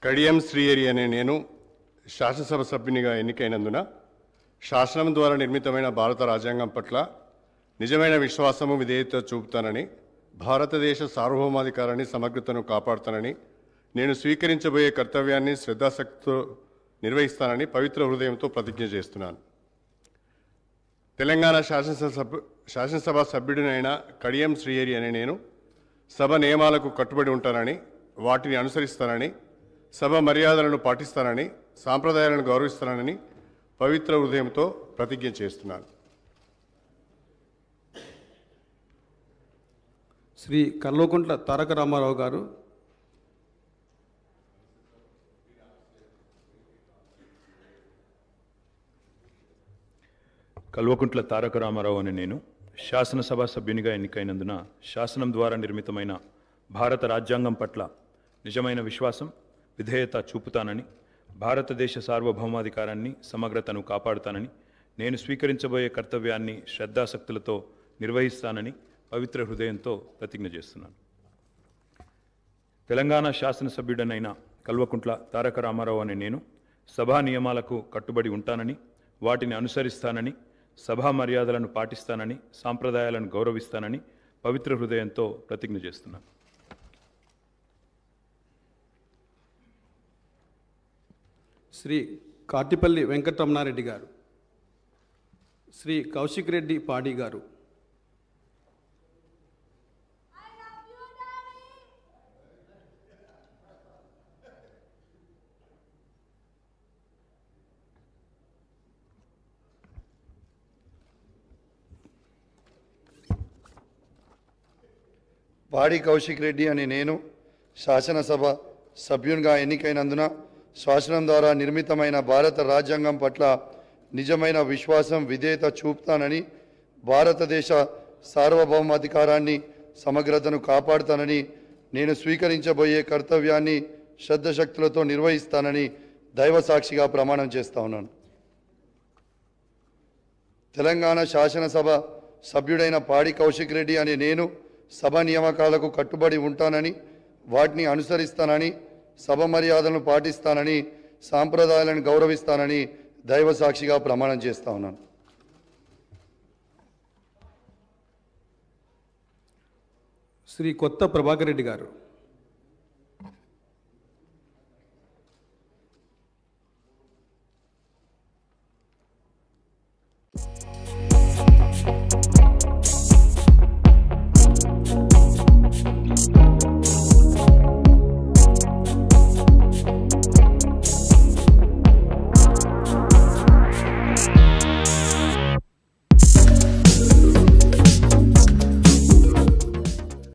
కడియం శ్రీహరి అనే నేను శాసనసభ సభ్యునిగా ఎన్నికైనందున శాసనం ద్వారా నిర్మితమైన భారత రాజ్యాంగం పట్ల నిజమైన విశ్వాసము విధేయత చూపుతానని, భారతదేశ సార్వభౌమాధికారాన్ని సమగ్రతను కాపాడుతానని, నేను స్వీకరించబోయే కర్తవ్యాన్ని శ్రద్ధాశక్తితో నిర్వహిస్తానని పవిత్ర హృదయంతో ప్రతిజ్ఞ చేస్తున్నాను. తెలంగాణ శాసనసభ సభ్యుడినైన కడియం శ్రీహరి అనే నేను సభ నియమాలకు కట్టుబడి ఉంటానని, వాటిని అనుసరిస్తానని, సభ మర్యాదలను పాటిస్తానని, సాంప్రదాయాలను గౌరవిస్తానని పవిత్ర హృదయంతో ప్రతిజ్ఞ చేస్తున్నాను. శ్రీ కల్వకుంట్ల తారక రామారావు గారు. కల్వకుంట్ల తారక రామారావు అనే నేను శాసనసభ సభ్యునిగా ఎన్నికైనందున శాసనం ద్వారా నిర్మితమైన భారత రాజ్యాంగం పట్ల నిజమైన విశ్వాసం విధేయత చూపుతానని, భారతదేశ సార్వభౌమాధికారాన్ని సమగ్రతను కాపాడుతానని, నేను స్వీకరించబోయే కర్తవ్యాన్ని శ్రద్ధాశక్తులతో నిర్వహిస్తానని పవిత్ర హృదయంతో ప్రతిజ్ఞ చేస్తున్నాను. తెలంగాణ శాసనసభ్యుడనైన కల్వకుంట్ల తారక రామారావు అనే నేను సభా నియమాలకు కట్టుబడి ఉంటానని, వాటిని అనుసరిస్తానని, సభా మర్యాదలను పాటిస్తానని, సాంప్రదాయాలను గౌరవిస్తానని పవిత్ర హృదయంతో ప్రతిజ్ఞ చేస్తున్నాను. శ్రీ కాటిపల్లి వెంకటరమణారెడ్డి గారు. శ్రీ కౌశిక్ రెడ్డి పాడి గారు. పాడి కౌశిక్ రెడ్డి అనే నేను శాసనసభ సభ్యునిగా ఎన్నికైనందున శాసనం ద్వారా నిర్మితమైన భారత రాజ్యాంగం పట్ల నిజమైన విశ్వాసం విధేయత చూపుతానని, భారతదేశ సార్వభౌమాధికారాన్ని సమగ్రతను కాపాడుతానని, నేను స్వీకరించబోయే కర్తవ్యాన్ని శ్రద్ధశక్తులతో నిర్వహిస్తానని దైవసాక్షిగా ప్రమాణం చేస్తా ఉన్నాను. తెలంగాణ శాసనసభ సభ్యుడైన పాడి కౌశిక్ రెడ్డి అనే నేను సభ నియామకాలకు కట్టుబడి ఉంటానని, వాటిని అనుసరిస్తానని, సభ మర్యాదలను పాటిస్తానని, సాంప్రదాయాలను గౌరవిస్తానని దైవసాక్షిగా ప్రమాణం చేస్తా ఉన్నాను. శ్రీ కొత్త ప్రభాకర్ రెడ్డి గారు.